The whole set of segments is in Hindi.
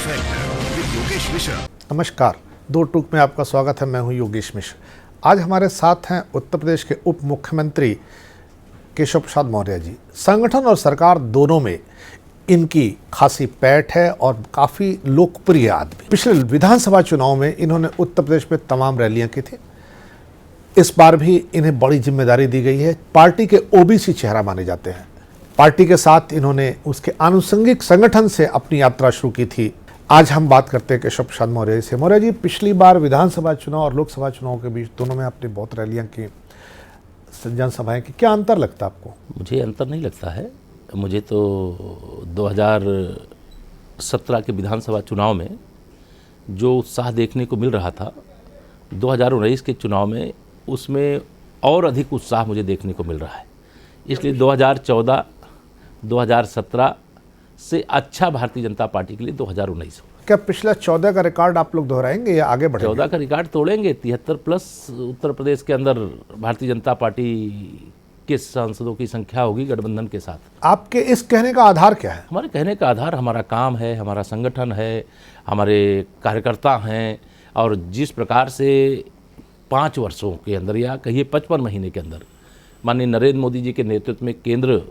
Factor with Yogesh Mishra. नमस्कार, दो टूक में आपका स्वागत है। मैं हूं योगेश मिश्रा। आज हमारे साथ हैं उत्तर प्रदेश के उप मुख्यमंत्री केशव प्रसाद मौर्य जी। संगठन और सरकार दोनों में इनकी खासी पैठ है और काफ़ी लोकप्रिय आदमी। पिछले विधानसभा चुनाव में इन्होंने उत्तर प्रदेश में तमाम रैलियां की थी। इस बार भी इन्हें बड़ी जिम्मेदारी दी गई है। पार्टी के ओबीसी चेहरा माने जाते हैं। पार्टी के साथ इन्होंने उसके आनुषंगिक संगठन से अपनी यात्रा शुरू की थी। आज हम बात करते हैं केशव प्रसाद मौर्य से। मौर्य जी, पिछली बार विधानसभा चुनाव और लोकसभा चुनाव के बीच दोनों में आपने बहुत रैलियां की, जनसभाएं की। क्या अंतर लगता है आपको? मुझे अंतर नहीं लगता है। मुझे तो 2017 के विधानसभा चुनाव में जो उत्साह देखने को मिल रहा था, 2019 के चुनाव में उसमें और अधिक उत्साह मुझे देखने को मिल रहा है। इसलिए 2014, 2017 से अच्छा भारतीय जनता पार्टी के लिए 2019 हो। क्या पिछला 14 का रिकॉर्ड आप लोग दोहराएंगे या आगे बढ़ेंगे? 14 का रिकॉर्ड तोड़ेंगे। 73 प्लस उत्तर प्रदेश के अंदर भारतीय जनता पार्टी के सांसदों की संख्या होगी गठबंधन के साथ। आपके इस कहने का आधार क्या है? हमारे कहने का आधार हमारा काम है, हमारा संगठन है, हमारे कार्यकर्ता हैं। और जिस प्रकार से 5 वर्षों के अंदर या कहिए 55 महीने के अंदर माननीय नरेंद्र मोदी जी के नेतृत्व में केंद्र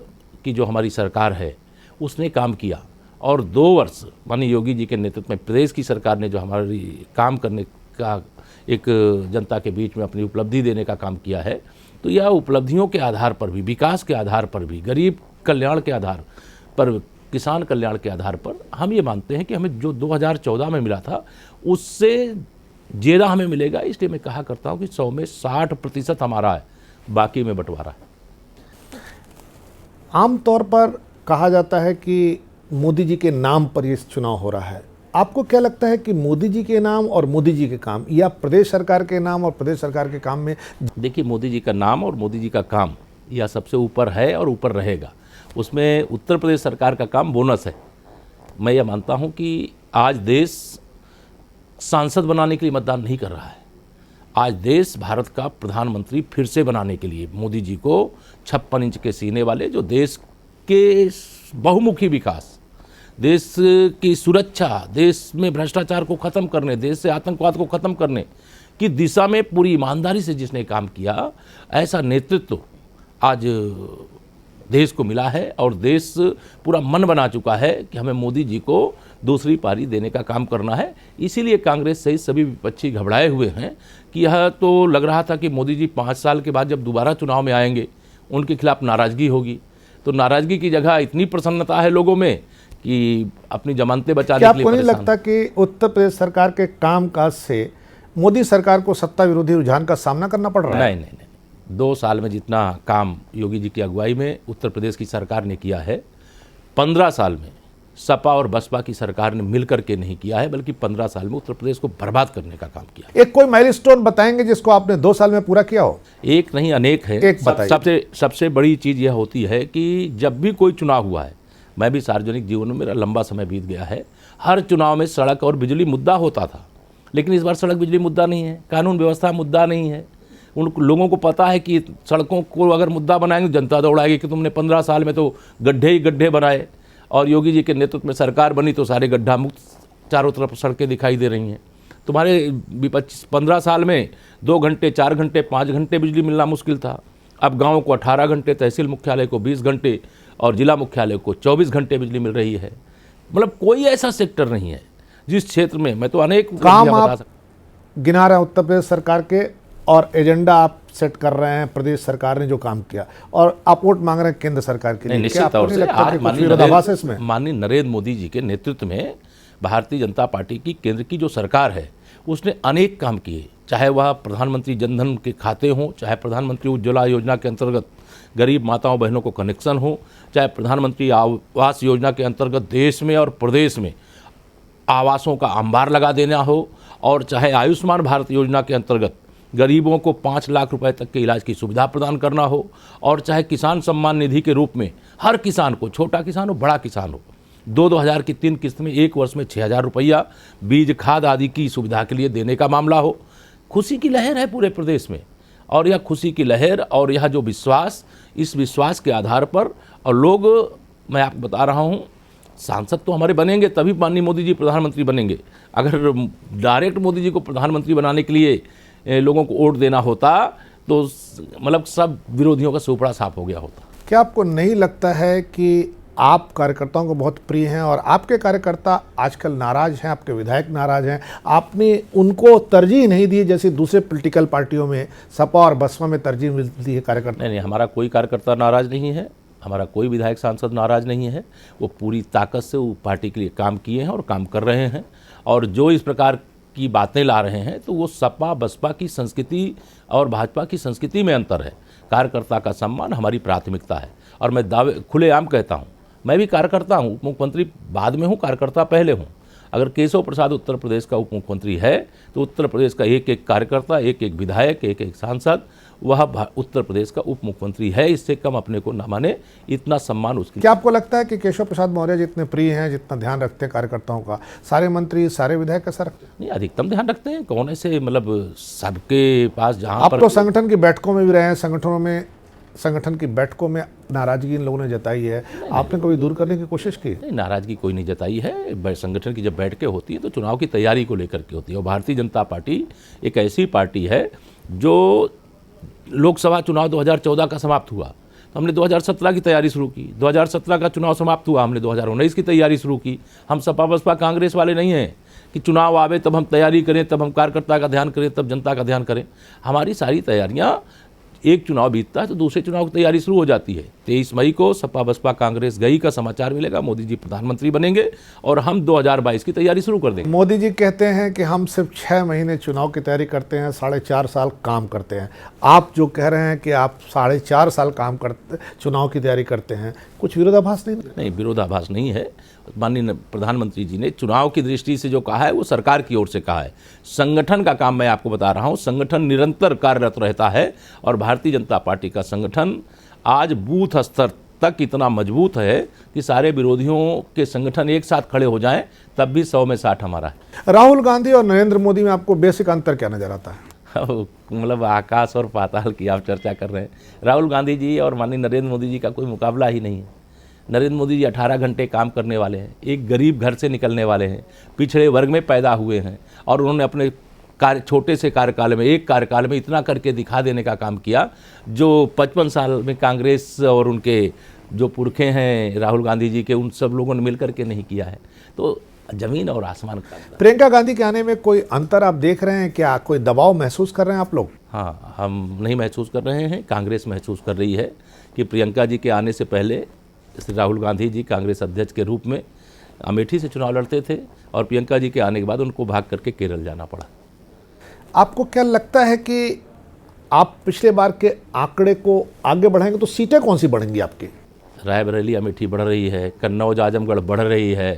की जो हमारी सरकार है उसने काम किया, और 2 वर्ष माननीय योगी जी के नेतृत्व में प्रदेश की सरकार ने जो हमारी काम करने का एक जनता के बीच में अपनी उपलब्धि देने का काम किया है, तो यह उपलब्धियों के आधार पर भी, विकास के आधार पर भी, गरीब कल्याण के आधार पर, किसान कल्याण के आधार पर हम ये मानते हैं कि हमें जो 2014 में मिला था उससे ज़्यादा हमें मिलेगा। इसलिए मैं कहा करता हूँ कि 100 में 60% हमारा है, बाकी में बंटवारा है। आमतौर पर कहा जाता है कि मोदी जी के नाम पर ये चुनाव हो रहा है। आपको क्या लगता है कि मोदी जी के नाम और मोदी जी के काम, या प्रदेश सरकार के नाम और प्रदेश सरकार के काम में? देखिए, मोदी जी का नाम और मोदी जी का काम यह सबसे ऊपर है और ऊपर रहेगा। उसमें उत्तर प्रदेश सरकार का काम बोनस है। मैं ये मानता हूँ कि आज देश सांसद बनाने के लिए मतदान नहीं कर रहा है। आज देश भारत का प्रधानमंत्री फिर से बनाने के लिए मोदी जी को 56 इंच के सीने वाले, जो देश के बहुमुखी विकास, देश की सुरक्षा, देश में भ्रष्टाचार को ख़त्म करने, देश से आतंकवाद को ख़त्म करने की दिशा में पूरी ईमानदारी से जिसने काम किया, ऐसा नेतृत्व आज देश को मिला है। और देश पूरा मन बना चुका है कि हमें मोदी जी को दूसरी पारी देने का काम करना है। इसीलिए कांग्रेस सहित सभी विपक्षी घबराए हुए हैं कि यह तो लग रहा था कि मोदी जी 5 साल के बाद जब दोबारा चुनाव में आएंगे उनके खिलाफ नाराज़गी होगी। तो नाराज़गी की जगह इतनी प्रसन्नता है लोगों में कि अपनी जमानतें बचाने के लिए। आपको नहीं लगता कि उत्तर प्रदेश सरकार के कामकाज से मोदी सरकार को सत्ता विरोधी रुझान का सामना करना पड़ रहा है? नहीं। 2 साल में जितना काम योगी जी की अगुवाई में उत्तर प्रदेश की सरकार ने किया है, 15 साल में सपा और बसपा की सरकार ने मिलकर के नहीं किया है, बल्कि 15 साल में उत्तर प्रदेश को बर्बाद करने का काम किया। एक कोई माइलस्टोन बताएंगे जिसको आपने 2 साल में पूरा किया हो? एक नहीं, अनेक है। एक बताइए। सबसे बड़ी चीज़ यह होती है कि जब भी कोई चुनाव हुआ है, मैं भी सार्वजनिक जीवन में मेरा लंबा समय बीत गया है, हर चुनाव में सड़क और बिजली मुद्दा होता था। लेकिन इस बार सड़क बिजली मुद्दा नहीं है, कानून व्यवस्था मुद्दा नहीं है। उन लोगों को पता है कि सड़कों को अगर मुद्दा बनाएंगे जनता दौड़ाएगी कि तुमने 15 साल में तो गड्ढे ही गड्ढे बनाए, और योगी जी के नेतृत्व में सरकार बनी तो सारे गड्ढा मुक्त चारों तरफ सड़कें दिखाई दे रही हैं। तुम्हारे 15 साल में 2 घंटे, 4 घंटे, 5 घंटे बिजली मिलना मुश्किल था। अब गाँव को 18 घंटे, तहसील मुख्यालय को 20 घंटे और जिला मुख्यालय को 24 घंटे बिजली मिल रही है। मतलब कोई ऐसा सेक्टर नहीं है जिस क्षेत्र में, मैं तो अनेक काम आप गिना रहे हैं उत्तर प्रदेश सरकार के, और एजेंडा आप सेट कर रहे हैं प्रदेश सरकार ने जो काम किया, और आप वोट मांग रहे हैं केंद्र सरकार के लिए। निश्चित तौर से माननीय नरेंद्र मोदी जी के नेतृत्व में भारतीय जनता पार्टी की केंद्र की जो सरकार है उसने अनेक काम किए, चाहे वह प्रधानमंत्री जनधन के खाते हों, चाहे प्रधानमंत्री उज्ज्वला योजना के अंतर्गत गरीब माताओं बहनों को कनेक्शन हो, चाहे प्रधानमंत्री आवास योजना के अंतर्गत देश में और प्रदेश में आवासों का अंबार लगा देना हो, और चाहे आयुष्मान भारत योजना के अंतर्गत गरीबों को 5 लाख रुपए तक के इलाज की सुविधा प्रदान करना हो, और चाहे किसान सम्मान निधि के रूप में हर किसान को, छोटा किसान हो बड़ा किसान हो, 2-2 हज़ार की 3 किस्त में 1 वर्ष में 6,000 रुपया बीज खाद आदि की सुविधा के लिए देने का मामला हो। खुशी की लहर है पूरे प्रदेश में, और यह खुशी की लहर और यह जो विश्वास, इस विश्वास के आधार पर, और लोग, मैं आपको बता रहा हूँ सांसद तो हमारे बनेंगे तभी माननीय मोदी जी प्रधानमंत्री बनेंगे। अगर डायरेक्ट मोदी जी को प्रधानमंत्री बनाने के लिए लोगों को वोट देना होता तो मतलब सब विरोधियों का सुपड़ा साफ हो गया होता। क्या आपको नहीं लगता है कि आप कार्यकर्ताओं को बहुत प्रिय हैं और आपके कार्यकर्ता आजकल नाराज हैं, आपके विधायक नाराज हैं, आपने उनको तरजीह नहीं दी जैसे दूसरे पॉलिटिकल पार्टियों में सपा और बसपा में तरजीह मिलती है कार्यकर्ता? नहीं, हमारा कोई कार्यकर्ता नाराज नहीं है, हमारा कोई विधायक सांसद नाराज नहीं है। वो पूरी ताकत से वो पार्टी के लिए काम किए हैं और काम कर रहे हैं। और जो इस प्रकार की बातें ला रहे हैं तो वो सपा बसपा की संस्कृति और भाजपा की संस्कृति में अंतर है। कार्यकर्ता का सम्मान हमारी प्राथमिकता है और मैं दावे खुलेआम कहता हूँ, मैं भी कार्यकर्ता हूँ, उप मुख्यमंत्री बाद में हूँ, कार्यकर्ता पहले हूँ। अगर केशव प्रसाद उत्तर प्रदेश का उप मुख्यमंत्री है तो उत्तर प्रदेश का एक एक कार्यकर्ता, एक एक विधायक, एक एक सांसद वह उत्तर प्रदेश का उप मुख्यमंत्री है। इससे कम अपने को न माने, इतना सम्मान उसकी। क्या आपको लगता है कि केशव प्रसाद मौर्य जितने प्रिय हैं, जितना ध्यान रखते हैं कार्यकर्ताओं का, सारे मंत्री सारे विधायक कैसा रखते हैं? नहीं, अधिकतम ध्यान रखते हैं। कौन ऐसे मतलब सबके पास जहाँ आप पर तो संगठन की बैठकों में भी रहे हैं, संगठन की बैठकों में नाराजगी इन लोगों ने जताई है, आपने कभी दूर करने की कोशिश की? नहीं, नाराजगी कोई नहीं जताई है। संगठन की जब बैठकें होती है तो चुनाव की तैयारी को लेकर के होती है। और भारतीय जनता पार्टी एक ऐसी पार्टी है जो लोकसभा चुनाव 2014 का समाप्त हुआ तो हमने 2017 की तैयारी शुरू की। 2017 का चुनाव समाप्त हुआ, हमने 2019 की तैयारी शुरू की। हम सपा बसपा कांग्रेस वाले नहीं हैं कि चुनाव आवे तब हम तैयारी करें, तब हम कार्यकर्ता का ध्यान करें, तब जनता का ध्यान करें। हमारी सारी तैयारियां, एक चुनाव बीतता है तो दूसरे चुनाव की तैयारी शुरू हो जाती है। 23 मई को सपा बसपा कांग्रेस गई का समाचार मिलेगा, मोदी जी प्रधानमंत्री बनेंगे और हम 2022 की तैयारी शुरू कर देंगे। मोदी जी कहते हैं कि हम सिर्फ 6 महीने चुनाव की तैयारी करते हैं, 4.5 साल काम करते हैं। आप जो कह रहे हैं कि आप 4.5 साल चुनाव की तैयारी करते हैं, कुछ विरोधाभास नहीं? नहीं, विरोधाभास नहीं है। माननीय प्रधानमंत्री जी ने चुनाव की दृष्टि से जो कहा है वो सरकार की ओर से कहा है। संगठन का काम मैं आपको बता रहा हूँ, संगठन निरंतर कार्यरत रहता है और भारतीय जनता पार्टी का संगठन आज बूथ स्तर तक इतना मजबूत है कि सारे विरोधियों के संगठन एक साथ खड़े हो जाएं तब भी 100 में 60 हमारा है। राहुल गांधी और नरेंद्र मोदी में आपको बेसिक अंतर क्या नजर आता है? मतलब आकाश और पाताल की आप चर्चा कर रहे हैं। राहुल गांधी जी और माननीय नरेंद्र मोदी जी का कोई मुकाबला ही नहीं है। नरेंद्र मोदी जी 18 घंटे काम करने वाले हैं, एक गरीब घर से निकलने वाले हैं, पिछड़े वर्ग में पैदा हुए हैं और उन्होंने अपने छोटे से कार्यकाल में, एक कार्यकाल में इतना करके दिखा देने का काम किया जो 55 साल में कांग्रेस और उनके जो पुरखे हैं राहुल गांधी जी के, उन सब लोगों ने मिलकर के नहीं किया है। तो जमीन और आसमान का। प्रियंका गांधी के आने में कोई अंतर आप देख रहे हैं क्या? कोई दबाव महसूस कर रहे हैं आप लोग? हाँ, हम नहीं महसूस कर रहे हैं, कांग्रेस महसूस कर रही है कि प्रियंका जी के आने से पहले राहुल गांधी जी कांग्रेस अध्यक्ष के रूप में अमेठी से चुनाव लड़ते थे और प्रियंका जी के आने के बाद उनको भाग करके केरल जाना पड़ा। आपको क्या लगता है कि आप पिछले बार के आंकड़े को आगे बढ़ाएंगे तो सीटें कौन सी बढ़ेंगी आपकी? रायबरेली अमेठी बढ़ रही है, कन्नौज आजमगढ़ बढ़ रही है,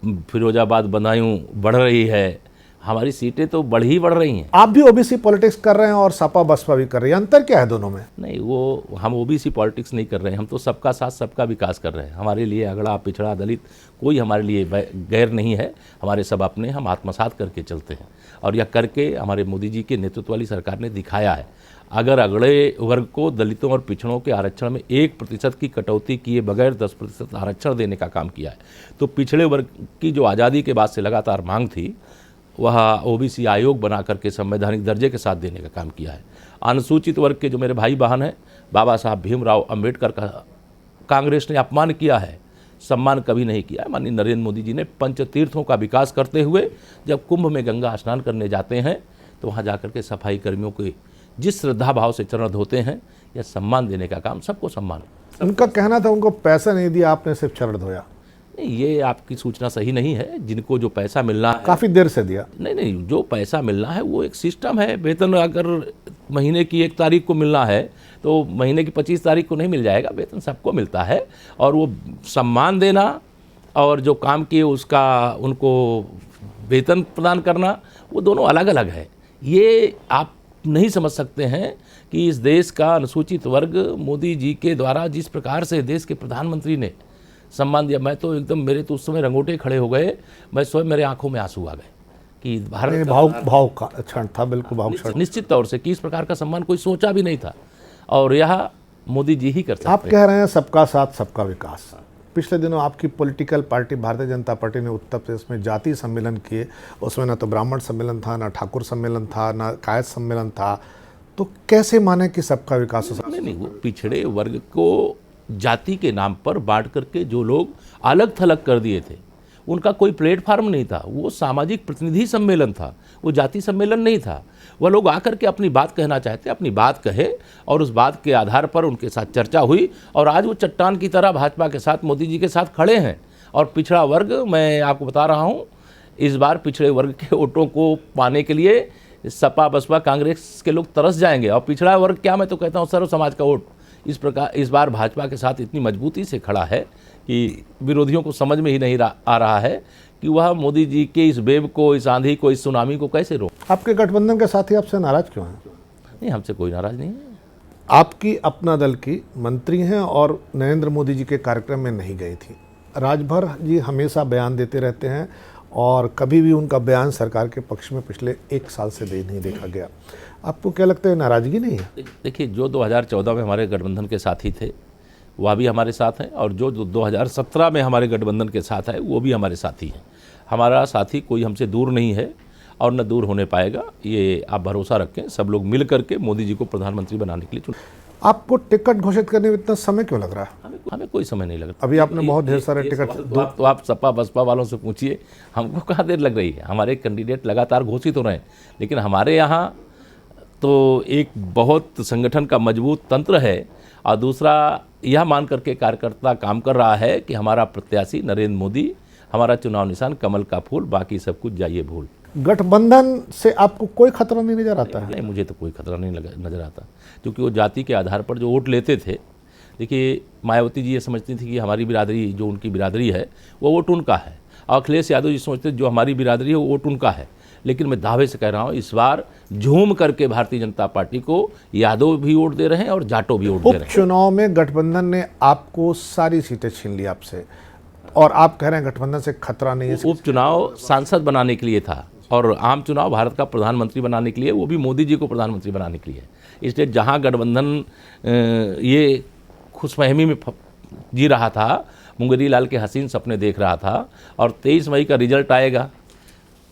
फिरोजाबाद बदायूं बढ़ रही है, हमारी सीटें तो बढ़ रही हैं। आप भी ओबीसी पॉलिटिक्स कर रहे हैं और सपा बसपा भी कर रही है, अंतर क्या है दोनों में? नहीं, वो हम ओबीसी पॉलिटिक्स नहीं कर रहे हैं, हम तो सबका साथ सबका विकास कर रहे हैं। हमारे लिए अगड़ा पिछड़ा दलित कोई हमारे लिए गैर नहीं है, हमारे सब अपने, हम आत्मसात करके चलते हैं और यह करके हमारे मोदी जी के नेतृत्व वाली सरकार ने दिखाया है। अगर अगड़े वर्ग को, दलितों और पिछड़ों के आरक्षण में 1% की कटौती किए बगैर 10% आरक्षण देने का काम किया है, तो पिछड़े वर्ग की जो आज़ादी के बाद से लगातार मांग थी वह ओबीसी आयोग बना करके संवैधानिक दर्जे के साथ देने का काम किया है। अनुसूचित वर्ग के जो मेरे भाई बहन हैं, बाबा साहब भीमराव अंबेडकर का कांग्रेस ने अपमान किया है, सम्मान कभी नहीं किया है। माननीय नरेंद्र मोदी जी ने पंचतीर्थों का विकास करते हुए जब कुंभ में गंगा स्नान करने जाते हैं तो वहाँ जाकर के सफाई कर्मियों के जिस श्रद्धा भाव से चरण धोते हैं, यह सम्मान देने का काम, सबको सम्मान। उनका कहना था उनको पैसा नहीं दिया, आपने सिर्फ चरण धोया। नहीं, ये आपकी सूचना सही नहीं है। जिनको जो पैसा मिलना है, काफ़ी देर से दिया। नहीं, जो पैसा मिलना है वो एक सिस्टम है। वेतन अगर महीने की 1 तारीख को मिलना है तो महीने की 25 तारीख को नहीं मिल जाएगा, वेतन सबको मिलता है। और वो सम्मान देना और जो काम किए उसका उनको वेतन प्रदान करना, वो दोनों अलग अलग है। ये आप नहीं समझ सकते हैं कि इस देश का अनुसूचित वर्ग मोदी जी के द्वारा जिस प्रकार से देश के प्रधानमंत्री ने सम्मान दिया, मैं तो एकदम, मेरे तो उस समय रंगोटे खड़े हो गए, मैं स्वयं, मेरे आंखों में आंसू आ गए कि भारत भाव का क्षण था, बिल्कुल भाव क्षण। निश्चित तौर से कि इस प्रकार का सम्मान कोई सोचा भी नहीं था और यह मोदी जी ही कर सकते हैं। आप कह रहे हैं सबका साथ सबका विकास, पिछले दिनों आपकी political party Bharatiya Janata party ने उत्तर प्रदेश में जाति सम्मेलन किए, उसमें ना तो ब्राह्मण सम्मेलन था, ना ठाकुर सम्मेलन था, ना कायस्थ सम्मेलन था, तो कैसे माने कि सबका विकास हो? नहीं, वो पिछड़े वर्ग को जाति के नाम पर बांट करके जो लोग अलग थलग कर दिए थे, उनका कोई प्लेटफार्म नहीं था। वो सामाजिक प्रतिनिधि सम्मेलन था, वो जाति सम्मेलन नहीं था। वह लोग आकर के अपनी बात कहना चाहते, अपनी बात कहे और उस बात के आधार पर उनके साथ चर्चा हुई और आज वो चट्टान की तरह भाजपा के साथ, मोदी जी के साथ खड़े हैं। और पिछड़ा वर्ग, मैं आपको बता रहा हूँ, इस बार पिछड़े वर्ग के वोटों को पाने के लिए सपा बसपा कांग्रेस के लोग तरस जाएंगे। और पिछड़ा वर्ग क्या, मैं तो कहता हूँ सर्व समाज का वोट इस बार भाजपा के साथ इतनी मजबूती से खड़ा है कि विरोधियों को समझ में ही नहीं आ रहा है कि वह मोदी जी के इस वेव को, इस आंधी को, इस सुनामी को कैसे रोक। आपके गठबंधन के साथी आपसे नाराज क्यों हैं? नहीं, हमसे कोई नाराज नहीं है। आपकी अपना दल की मंत्री हैं और नरेंद्र मोदी जी के कार्यक्रम में नहीं गई थी। राजभर जी हमेशा बयान देते रहते हैं और कभी भी उनका बयान सरकार के पक्ष में पिछले 1 साल से नहीं देखा गया। आपको क्या लगता है, नाराजगी नहीं है? देखिए, जो 2014 में हमारे गठबंधन के साथी थे वह भी हमारे साथ हैं, और जो 2017 में हमारे गठबंधन के साथ है वो भी हमारे साथी हैं। हमारा साथी कोई हमसे दूर नहीं है और न दूर होने पाएगा, ये आप भरोसा रखें। सब लोग मिल करके मोदी जी को प्रधानमंत्री बनाने के लिए चुने। आपको टिकट घोषित करने में इतना समय क्यों लग रहा है? हमें कोई समय नहीं लग रहा। अभी आपने बहुत ढेर सारे टिकट तो आप सपा बसपा वालों से पूछिए, हमको कहाँ देर लग रही है। हमारे कैंडिडेट लगातार घोषित हो रहे हैं, लेकिन हमारे यहाँ तो एक बहुत संगठन का मजबूत तंत्र है और दूसरा यह मान करके कार्यकर्ता काम कर रहा है कि हमारा प्रत्याशी नरेंद्र मोदी, हमारा चुनाव निशान कमल का फूल, बाकी सब कुछ जाइए भूल। गठबंधन से आपको कोई खतरा नहीं नजर आता है? नहीं, मुझे तो कोई खतरा नहीं नजर आता, क्योंकि वो जाति के आधार पर जो वोट लेते थे। देखिए, मायावती जी ये समझती थी कि हमारी बिरादरी, जो उनकी बिरादरी है वो वोट उनका है, और अखिलेश यादव जी सोचते जो हमारी बिरादरी है वो वोट उनका है। लेकिन मैं दावे से कह रहा हूँ, इस बार झूम करके भारतीय जनता पार्टी को यादव भी वोट दे रहे हैं और जाटो भी वोट दे रहे हैं। उपचुनाव में गठबंधन ने आपको सारी सीटें छीन ली आपसे, और आप कह रहे हैं गठबंधन से खतरा नहीं है। उपचुनाव सांसद बनाने के लिए था और आम चुनाव भारत का प्रधानमंत्री बनाने के लिए, वो भी मोदी जी को प्रधानमंत्री बनाने के लिए। इसलिए जहाँ गठबंधन ये खुशफहमी में जी रहा था, मुंगेरी लाल के हसीन सपने देख रहा था, और 23 मई का रिजल्ट आएगा,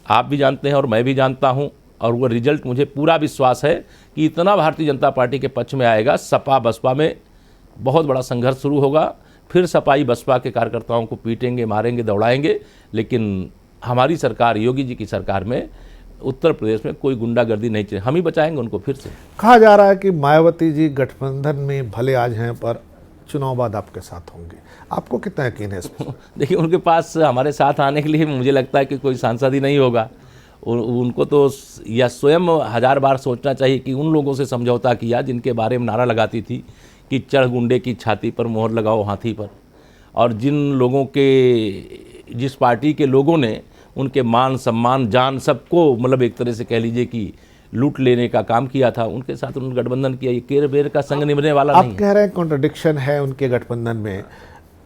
आप भी जानते हैं और मैं भी जानता हूं, और वो रिजल्ट मुझे पूरा विश्वास है कि इतना भारतीय जनता पार्टी के पक्ष में आएगा। सपा बसपा में बहुत बड़ा संघर्ष शुरू होगा, फिर सपाई बसपा के कार्यकर्ताओं को पीटेंगे, मारेंगे, दौड़ाएंगे। लेकिन हमारी सरकार, योगी जी की सरकार में उत्तर प्रदेश में कोई गुंडागर्दी नहीं चले, हम ही बचाएंगे उनको फिर से। कहा जा रहा है कि मायावती जी गठबंधन में भले आज हैं पर चुनाव बाद आपके साथ होंगे, आपको कितना यकीन है इसमें? देखिए, उनके पास हमारे साथ आने के लिए मुझे लगता है कि कोई सांसद ही नहीं होगा। उनको तो यह स्वयं 1000 बार सोचना चाहिए कि उन लोगों से समझौता किया जिनके बारे में नारा लगाती थी कि चढ़ गुंडे की छाती पर मोहर लगाओ हाथी पर, और जिन लोगों के, जिस पार्टी के लोगों ने उनके मान सम्मान जान सबको, मतलब एक तरह से कह लीजिए कि लूट लेने का काम किया था, उनके साथ उन्होंने गठबंधन किया। ये केर बेर का संग निभने वाला नहीं है। आप कह रहे हैं कॉन्ट्रडिक्शन है उनके गठबंधन में।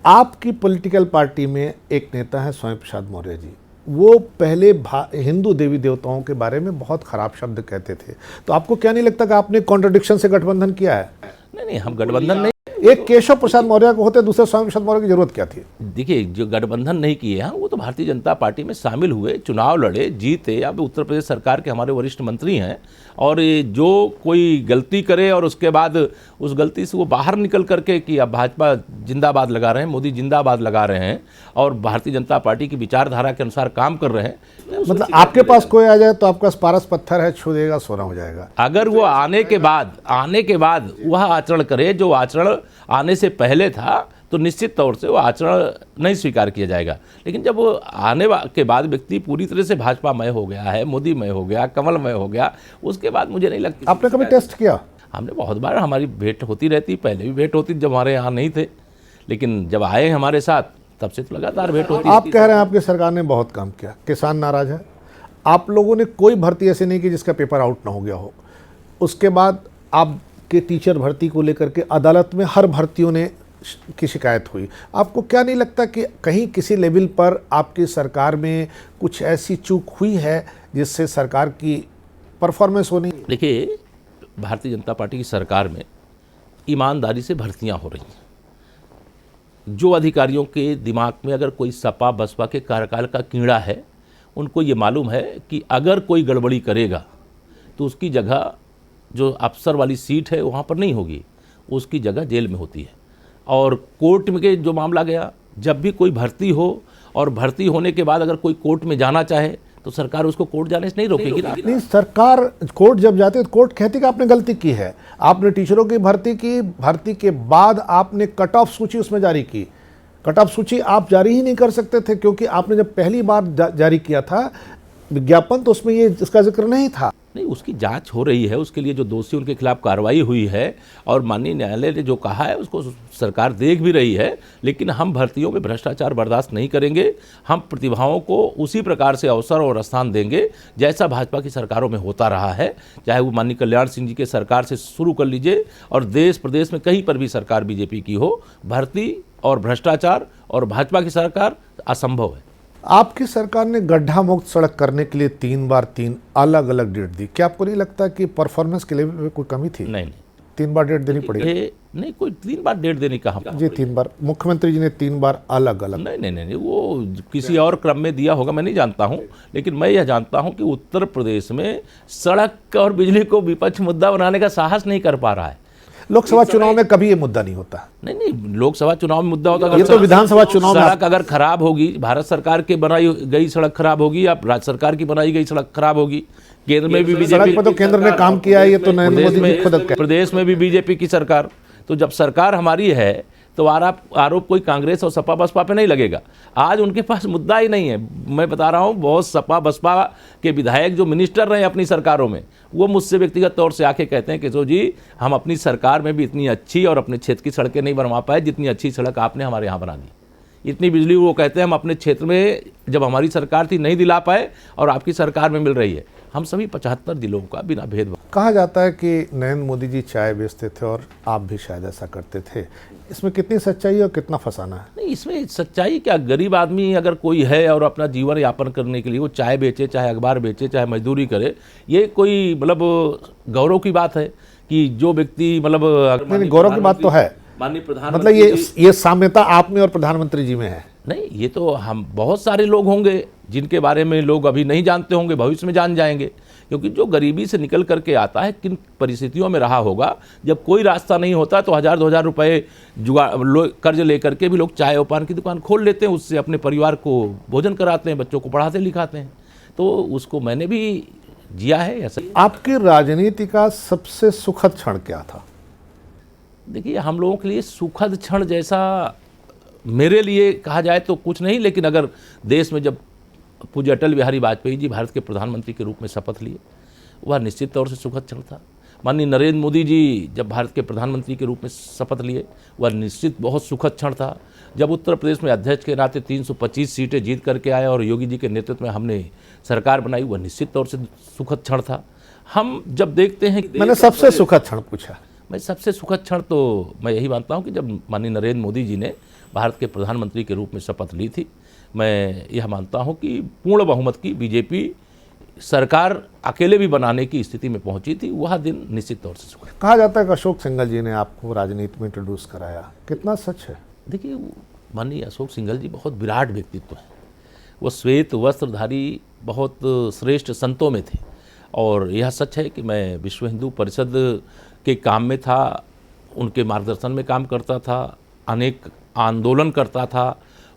आपकी पॉलिटिकल पार्टी में एक नेता है स्वामी प्रसाद मौर्य जी, वो पहले हिंदू देवी देवताओं के बारे में बहुत खराब शब्द कहते थे, तो आपको क्या नहीं लगता कि आपने कॉन्ट्रडिक्शन से गठबंधन किया है? नहीं, हम गठबंधन नहीं। एक केशव प्रसाद मौर्य को होते, दूसरे स्वामी प्रसाद मौर्य की जरूरत क्या थी? देखिए, जो गठबंधन नहीं किए हैं वो तो भारतीय जनता पार्टी में शामिल हुए, चुनाव लड़े, जीते। अब उत्तर प्रदेश सरकार के हमारे वरिष्ठ मंत्री हैं, और जो कोई गलती करे और उसके बाद उस गलती से वो बाहर निकल करके कि अब भाजपा जिंदाबाद लगा रहे हैं, मोदी जिंदाबाद लगा रहे हैं और भारतीय जनता पार्टी की विचारधारा के अनुसार काम कर रहे हैं। मतलब आपके पास कोई आ जाए तो आपका पारस पत्थर है, छू देगा सोना हो जाएगा। अगर वो आने के बाद वह आचरण करे जो आचरण आने से पहले था, तो निश्चित तौर से वो आचरण नहीं स्वीकार किया जाएगा। लेकिन जब वो आने के बाद व्यक्ति पूरी तरह से भाजपामय हो गया है, मोदीमय हो गया, कमलमय हो गया, उसके बाद मुझे नहीं लगता। आपने कभी टेस्ट किया? हमने बहुत बार, हमारी भेंट होती रहती, पहले भी भेंट होती जब हमारे यहाँ नहीं थे, लेकिन जब आए हमारे साथ तब से तो लगातार भेंट होती। आप कह रहे हैं आपकी सरकार ने बहुत काम किया, किसान नाराज है, आप लोगों ने कोई भर्ती ऐसी नहीं की जिसका पेपर आउट ना हो गया हो। उसके बाद आपके टीचर भर्ती को लेकर के अदालत में हर भर्तियों ने की शिकायत हुई। आपको क्या नहीं लगता कि कहीं किसी लेवल पर आपकी सरकार में कुछ ऐसी चूक हुई है जिससे सरकार की परफॉर्मेंस होनी? देखिए, भारतीय जनता पार्टी की सरकार में ईमानदारी से भर्तियां हो रही हैं, जो अधिकारियों के दिमाग में अगर कोई सपा बसपा के कार्यकाल का कीड़ा है, उनको ये मालूम है कि अगर कोई गड़बड़ी करेगा तो उसकी जगह जो अफसर वाली सीट है वहाँ पर नहीं होगी, उसकी जगह जेल में होती है। और कोर्ट में के जो मामला गया, जब भी कोई भर्ती हो और भर्ती होने के बाद अगर कोई कोर्ट में जाना चाहे तो सरकार उसको कोर्ट जाने से नहीं रोकेगी ना। नहीं, सरकार कोर्ट जब जाती है तो कोर्ट कहती कि आपने गलती की है, आपने टीचरों की भर्ती की, भर्ती के बाद आपने कट ऑफ सूची उसमें जारी की। कट ऑफ सूची आप जारी ही नहीं कर सकते थे, क्योंकि आपने जब पहली बार जारी किया था विज्ञापन तो उसमें ये इसका जिक्र नहीं था। नहीं, उसकी जांच हो रही है, उसके लिए जो दोषी उनके खिलाफ कार्रवाई हुई है और माननीय न्यायालय ने जो कहा है उसको सरकार देख भी रही है। लेकिन हम भर्तियों में भ्रष्टाचार बर्दाश्त नहीं करेंगे। हम प्रतिभाओं को उसी प्रकार से अवसर और स्थान देंगे जैसा भाजपा की सरकारों में होता रहा है, चाहे वो माननीय कल्याण सिंह जी के सरकार से शुरू कर लीजिए और देश प्रदेश में कहीं पर भी सरकार बीजेपी की हो, भर्ती और भ्रष्टाचार और भाजपा की सरकार असंभव है। आपकी सरकार ने गड्ढा मुक्त सड़क करने के लिए 3 बार 3 अलग अलग डेट दी। क्या आपको नहीं लगता कि परफॉर्मेंस के लिए कोई कमी थी? नहीं, 3 बार डेट देनी पड़ी? नहीं, कोई 3 बार डेट देने कहा जी, 3 बार मुख्यमंत्री जी ने 3 बार अलग अलग। नहीं, वो किसी और क्रम में दिया होगा, मैं नहीं जानता हूं। लेकिन मैं यह जानता हूं कि उत्तर प्रदेश में सड़क और बिजली को विपक्ष मुद्दा बनाने का साहस नहीं कर पा रहा है। लोकसभा चुनाव में कभी ये मुद्दा नहीं होता। नहीं, लोकसभा चुनाव में मुद्दा होता। ये तो विधानसभा चुनाव में सड़क अगर खराब होगी, भारत सरकार की बनाई गई सड़क खराब होगी या राज्य सरकार की बनाई गई सड़क खराब होगी, केंद्र में भी बीजेपी, सड़क पर तो केंद्र ने काम किया है, ये तो नरेंद्र मोदी जी खुद कहते हैं। प्रदेश में भी बीजेपी की सरकार, तो जब सरकार हमारी है तो आरोप कोई कांग्रेस और सपा बसपा पे नहीं लगेगा। आज उनके पास मुद्दा ही नहीं है। मैं बता रहा हूँ, बहुत सपा बसपा के विधायक जो मिनिस्टर रहे अपनी सरकारों में, वो मुझसे व्यक्तिगत तौर से आके कहते हैं केशव जी, हम अपनी सरकार में भी इतनी अच्छी और अपने क्षेत्र की सड़कें नहीं बनवा पाए जितनी अच्छी सड़क आपने हमारे यहाँ बना दी। इतनी बिजली वो कहते हैं हम अपने क्षेत्र में जब हमारी सरकार थी नहीं दिला पाए और आपकी सरकार में मिल रही है। हम सभी 75 जिलों का बिना भेदभाव। कहा जाता है कि नरेंद्र मोदी जी चाय बेचते थे और आप भी शायद ऐसा करते थे। इसमें कितनी सच्चाई और कितना फसाना है? नहीं, इसमें सच्चाई क्या, गरीब आदमी अगर कोई है और अपना जीवन यापन करने के लिए वो चाय बेचे, चाहे अखबार बेचे, चाहे मजदूरी करे, ये कोई मतलब गौरव की बात है कि जो व्यक्ति मतलब गौरव की बात तो है, माननीय प्रधानमंत्री, मतलब ये साम्यता आप में और प्रधानमंत्री जी में है। नहीं, ये तो हम बहुत सारे लोग होंगे जिनके बारे में लोग अभी नहीं जानते होंगे, भविष्य में जान जाएंगे। क्योंकि जो गरीबी से निकल करके आता है, किन परिस्थितियों में रहा होगा, जब कोई रास्ता नहीं होता तो 1000-2000 रुपये कर्ज लेकर के भी लोग चाय और पान की दुकान खोल लेते हैं, उससे अपने परिवार को भोजन कराते हैं, बच्चों को पढ़ाते लिखाते हैं। तो उसको मैंने भी जिया है ऐसा। आपकी राजनीति का सबसे सुखद क्षण क्या था? देखिए, हम लोगों के लिए सुखद क्षण जैसा मेरे लिए कहा जाए तो कुछ नहीं, लेकिन अगर देश में जब पूज्य अटल बिहारी वाजपेयी जी भारत के प्रधानमंत्री के रूप में शपथ लिए, वह निश्चित तौर से सुखद क्षण था। माननीय नरेंद्र मोदी जी जब भारत के प्रधानमंत्री के रूप में शपथ लिए, वह निश्चित बहुत सुखद क्षण था। जब उत्तर प्रदेश में अध्यक्ष के नाते 325 सीटें जीत करके आए और योगी जी के नेतृत्व में हमने सरकार बनाई, वह निश्चित तौर से सुखद क्षण था। हम जब देखते हैं, मैंने सबसे सुखद क्षण पूछा। मैं सबसे सुखद क्षण तो मैं यही मानता हूँ कि जब माननीय नरेंद्र मोदी जी ने भारत के प्रधानमंत्री के रूप में शपथ ली थी। मैं यह मानता हूं कि पूर्ण बहुमत की बीजेपी सरकार अकेले भी बनाने की स्थिति में पहुंची थी। वह दिन निश्चित तौर से सुखद। कहा जाता है कि अशोक सिंघल जी ने आपको राजनीति में इंट्रोड्यूस कराया, कितना सच है? देखिए, माननीय अशोक सिंघल जी बहुत विराट व्यक्तित्व हैं। वो श्वेत वस्त्रधारी बहुत श्रेष्ठ संतों में थे और यह सच है कि मैं विश्व हिंदू परिषद के काम में था, उनके मार्गदर्शन में काम करता था, अनेक आंदोलन करता था।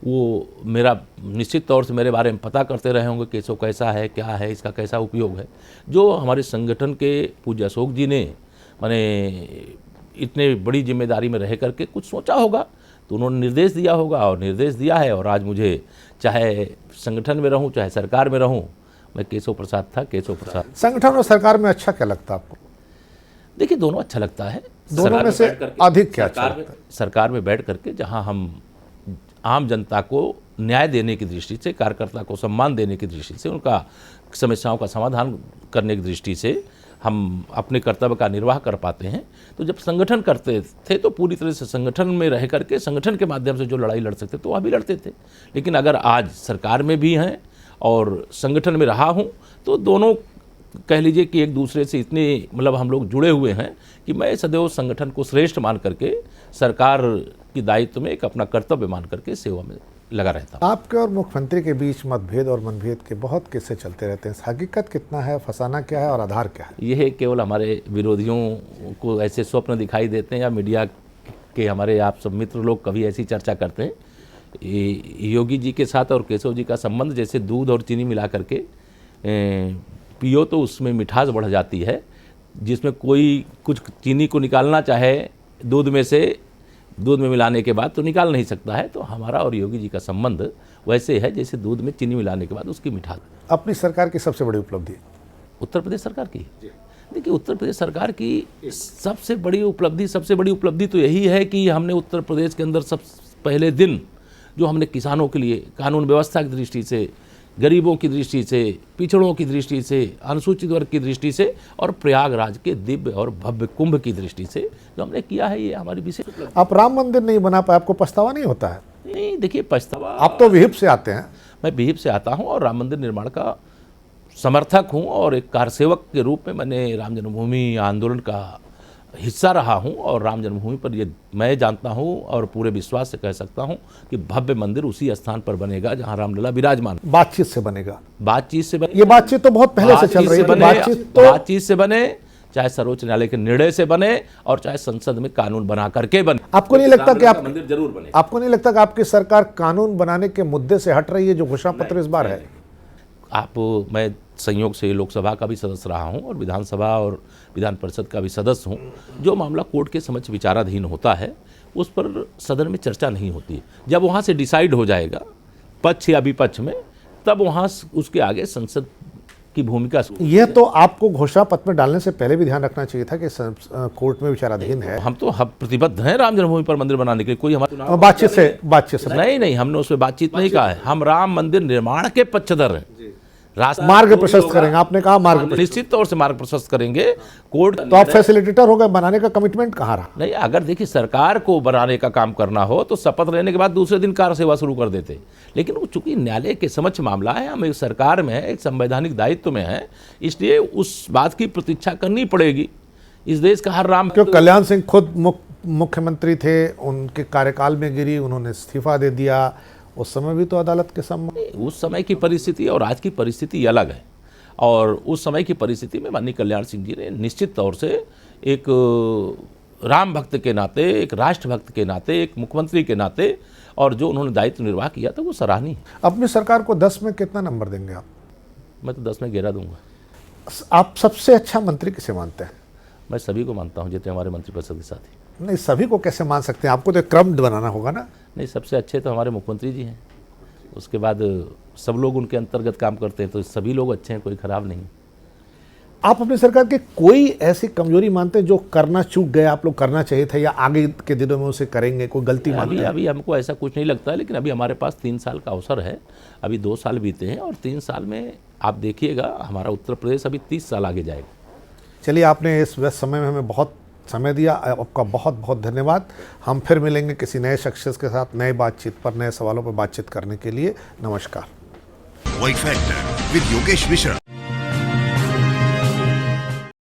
वो मेरा निश्चित तौर से मेरे बारे में पता करते रहे होंगे कि इसको कैसा है, क्या है, इसका कैसा उपयोग है। जो हमारे संगठन के पूज्य अशोक जी ने माने इतने बड़ी जिम्मेदारी में रह करके कुछ सोचा होगा तो उन्होंने निर्देश दिया होगा और निर्देश दिया है। और आज मुझे चाहे संगठन में रहूं चाहे सरकार में रहूं, मैं केशव प्रसाद था, केशव प्रसाद। संगठन और सरकार में अच्छा क्या लगता है आपको? देखिए, दोनों अच्छा लगता है। दोनों में से अधिक क्या अच्छा लगता है? सरकार में बैठ करके जहां हम आम जनता को न्याय देने की दृष्टि से, कार्यकर्ता को सम्मान देने की दृष्टि से, उनका समस्याओं का समाधान करने की दृष्टि से हम अपने कर्तव्य का निर्वाह कर पाते हैं। तो जब संगठन करते थे तो पूरी तरह से संगठन में रह करके संगठन के माध्यम से जो लड़ाई लड़ सकते तो वह भी लड़ते थे। लेकिन अगर आज सरकार में भी हैं और संगठन में रहा हूँ तो दोनों कह लीजिए कि एक दूसरे से इतने मतलब हम लोग जुड़े हुए हैं कि मैं सदैव संगठन को श्रेष्ठ मान करके सरकार की दायित्व में एक अपना कर्तव्य मान करके सेवा में लगा रहता हूँ। आपके और मुख्यमंत्री के बीच मतभेद और मनभेद के बहुत किस्से चलते रहते हैं, हकीकत कितना है, फसाना क्या है और आधार क्या है? यह केवल हमारे विरोधियों को ऐसे स्वप्न दिखाई देते हैं या मीडिया के हमारे आप सब मित्र लोग कभी ऐसी चर्चा करते हैं। योगी जी के साथ और केशव जी का संबंध जैसे दूध और चीनी मिला करके पियो तो उसमें मिठास बढ़ जाती है। जिसमें कोई कुछ चीनी को निकालना चाहे दूध में से, दूध में मिलाने के बाद तो निकाल नहीं सकता है। तो हमारा और योगी जी का संबंध वैसे है जैसे दूध में चीनी मिलाने के बाद उसकी मिठास। अपनी सरकार की सबसे बड़ी उपलब्धि? उत्तर प्रदेश सरकार की, देखिए उत्तर प्रदेश सरकार की सबसे बड़ी उपलब्धि तो यही है कि हमने उत्तर प्रदेश के अंदर सब पहले दिन जो हमने किसानों के लिए कानून व्यवस्था की दृष्टि से, गरीबों की दृष्टि से, पिछड़ों की दृष्टि से, अनुसूचित वर्ग की दृष्टि से और प्रयागराज के दिव्य और भव्य कुंभ की दृष्टि से जो हमने किया है, ये हमारी विशेष उपलब्धि। आप राम मंदिर नहीं बना पाए, आपको पछतावा नहीं होता है? नहीं, देखिए पछतावा, आप तो विहिप से आते हैं। मैं विहिप से आता हूँ और राम मंदिर निर्माण का समर्थक हूँ और एक कारसेवक के रूप में मैंने राम जन्मभूमि आंदोलन का हिस्सा रहा हूँ। और राम जन्मभूमि पर ये मैं जानता हूँ और पूरे विश्वास से कह सकता हूँ कि भव्य मंदिर उसी स्थान पर बनेगा जहाँ रामलला विराजमान। बातचीत से बनेगा? बातचीत से बने, ये बातचीत तो बहुत पहले से चल रही है। बातचीत से बने, चाहे सर्वोच्च न्यायालय के निर्णय से बने और चाहे संसद में कानून बना करके बने। आपको नहीं लगता कि आप मंदिर जरूर बने? आपको नहीं लगता कि आपकी सरकार कानून बनाने के मुद्दे से हट रही है जो घोषणा पत्र इस बार है? मैं संयोग से लोकसभा का भी सदस्य रहा हूं और विधानसभा और विधान परिषद का भी सदस्य हूं। जो मामला कोर्ट के समक्ष विचाराधीन होता है उस पर सदन में चर्चा नहीं होती। जब वहां से डिसाइड हो जाएगा पक्ष या विपक्ष में, तब वहां उसके आगे संसद की भूमिका। यह तो आपको घोषणा पत्र में डालने से पहले भी ध्यान रखना चाहिए था कि कोर्ट में विचाराधीन है। हम प्रतिबद्ध हैं राम जन्मभूमि पर मंदिर बनाने के लिए। कोई हमारे बातचीत से नहीं, हमने उसमें बातचीत नहीं कहा है। हम राम मंदिर निर्माण के पक्षधर हैं। मार्ग प्रशस्त करेंगे, आपने कहा मार्ग निश्चित तौर से मार्ग प्रशस्त करेंगे। कोर्ट तो आप फैसिलिटेटर हो गए, बनाने का कमिटमेंट कहाँ रहा? नहीं, अगर देखिए सरकार को बनाने का काम करना हो तो शपथ लेने के बाद दूसरे दिन कार सेवा शुरू कर देते। लेकिन वो चूंकि न्यायालय के समक्ष मामला है, हम एक सरकार में है, एक संवैधानिक दायित्व में है, इसलिए उस बात की प्रतीक्षा करनी पड़ेगी। इस देश का हर राम, क्यों कल्याण सिंह खुद मुख्यमंत्री थे, उनके कार्यकाल में गिरी, उन्होंने इस्तीफा दे दिया। उस समय भी तो अदालत के सामने, उस समय की परिस्थिति और आज की परिस्थिति अलग है। और उस समय की परिस्थिति में माननीय कल्याण सिंह जी ने निश्चित तौर से एक राम भक्त के नाते, एक राष्ट्र भक्त के नाते, एक मुख्यमंत्री के नाते और जो उन्होंने दायित्व निर्वाह किया था वो सराहनीय है। अपनी सरकार को 10 में कितना नंबर देंगे आप? मैं तो 10 में 11 दूंगा। आप सबसे अच्छा मंत्री किसे मानते हैं? मैं सभी को मानता हूँ जितने हमारे मंत्रिपरिषद के साथी। नहीं, सभी को कैसे मान सकते हैं? आपको तो एक क्रम बनाना होगा ना। नहीं, सबसे अच्छे तो हमारे मुख्यमंत्री जी हैं, उसके बाद सब लोग उनके अंतर्गत काम करते हैं, तो सभी लोग अच्छे हैं, कोई खराब नहीं। आप अपनी सरकार की कोई ऐसी कमजोरी मानते हैं जो करना चूक गए, आप लोग करना चाहिए था या आगे के दिनों में उसे करेंगे? कोई गलती मानते हैं? अभी हमको ऐसा कुछ नहीं लगता है, लेकिन अभी हमारे पास 3 साल का अवसर है। अभी 2 साल बीते हैं और 3 साल में आप देखिएगा हमारा उत्तर प्रदेश अभी 30 साल आगे जाएगा। चलिए, आपने इस व्यस्त समय में हमें बहुत समय दिया, आपका बहुत बहुत धन्यवाद। हम फिर मिलेंगे किसी नए शख्सियत के साथ, नए बातचीत पर, नए सवालों पर बातचीत करने के लिए। नमस्कार। Y factor with Yogesh Mishra.